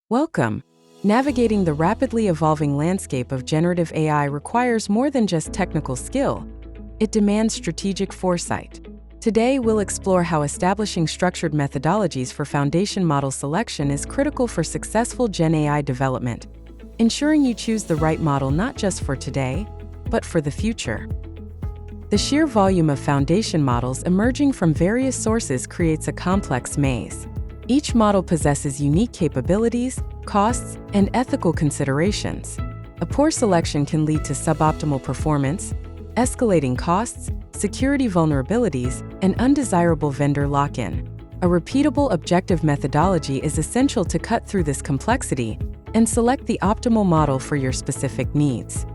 Welcome. Navigating the rapidly evolving landscape of generative AI requires more than just technical skill. It demands strategic foresight. Today, we'll explore how establishing structured methodologies for foundation model selection is critical for successful Gen AI development, ensuring you choose the right model not just for today, but for the future. The sheer volume of foundation models emerging from various sources creates a complex maze. Each model possesses unique capabilities, costs, and ethical considerations. A poor selection can lead to suboptimal performance, escalating costs, security vulnerabilities, and undesirable vendor lock-in. A repeatable, objective methodology is essential to cut through this complexity and select the optimal model for your specific needs.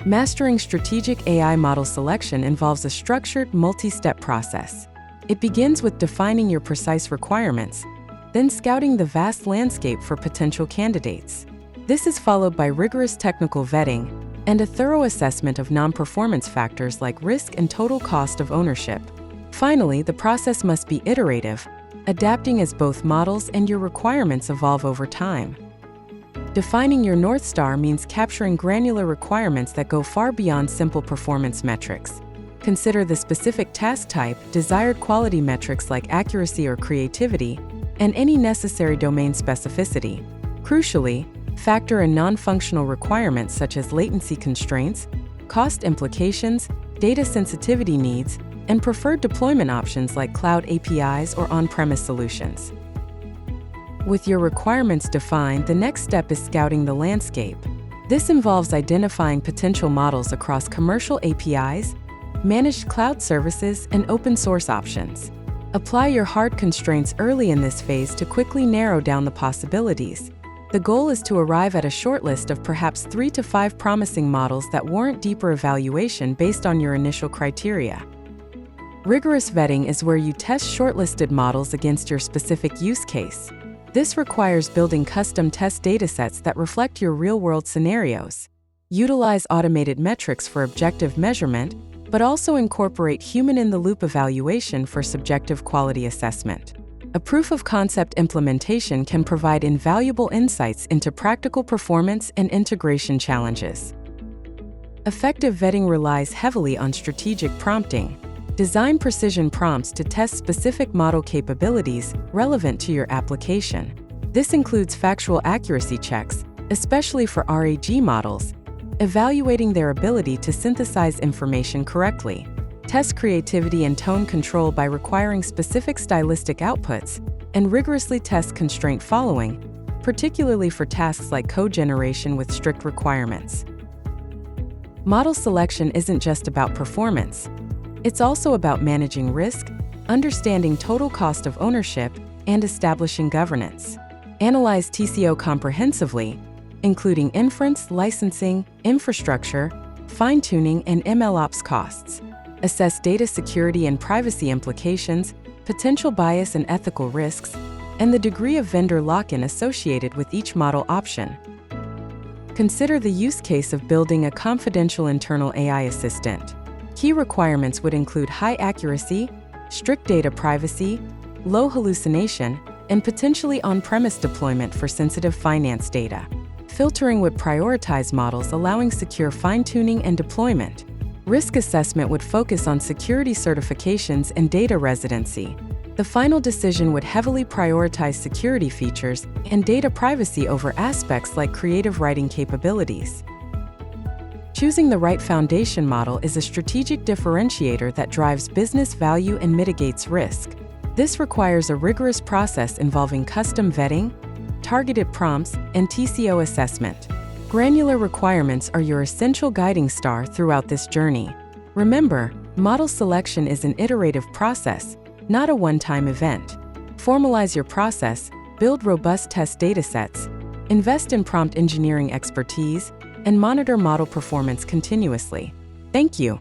Mastering strategic AI model selection involves a structured, multi-step process. It begins with defining your precise requirements, then scouting the vast landscape for potential candidates. This is followed by rigorous technical vetting and a thorough assessment of non-performance factors like risk and total cost of ownership. Finally, the process must be iterative, adapting as both models and your requirements evolve over time. Defining your North Star means capturing granular requirements that go far beyond simple performance metrics. Consider the specific task type, desired quality metrics like accuracy or creativity, and any necessary domain specificity. Crucially, factor in non-functional requirements such as latency constraints, cost implications, data sensitivity needs, and preferred deployment options like cloud APIs or on-premise solutions. With your requirements defined, the next step is scouting the landscape. This involves identifying potential models across commercial APIs, managed cloud services, and open-source options. Apply your hard constraints early in this phase to quickly narrow down the possibilities. The goal is to arrive at a shortlist of perhaps 3 to 5 promising models that warrant deeper evaluation based on your initial criteria. Rigorous vetting is where you test shortlisted models against your specific use case. This requires building custom test datasets that reflect your real-world scenarios. Utilize automated metrics for objective measurement, but also incorporate human-in-the-loop evaluation for subjective quality assessment. A proof-of-concept implementation can provide invaluable insights into practical performance and integration challenges. Effective vetting relies heavily on strategic prompting. Design precision prompts to test specific model capabilities relevant to your application. This includes factual accuracy checks, especially for RAG models, evaluating their ability to synthesize information correctly. Test creativity and tone control by requiring specific stylistic outputs, and rigorously test constraint following, particularly for tasks like code generation with strict requirements. Model selection isn't just about performance. It's also about managing risk, understanding total cost of ownership, and establishing governance. Analyze TCO comprehensively, including inference, licensing, infrastructure, fine-tuning, and MLOps costs. Assess data security and privacy implications, potential bias and ethical risks, and the degree of vendor lock-in associated with each model option. Consider the use case of building a confidential internal AI assistant. Key requirements would include high accuracy, strict data privacy, low hallucination, and potentially on-premise deployment for sensitive finance data. Filtering would prioritize models allowing secure fine-tuning and deployment. Risk assessment would focus on security certifications and data residency. The final decision would heavily prioritize security features and data privacy over aspects like creative writing capabilities. Choosing the right foundation model is a strategic differentiator that drives business value and mitigates risk. This requires a rigorous process involving custom vetting, targeted prompts, and TCO assessment. Granular requirements are your essential guiding star throughout this journey. Remember, model selection is an iterative process, not a one-time event. Formalize your process, build robust test datasets, invest in prompt engineering expertise, and monitor model performance continuously. Thank you.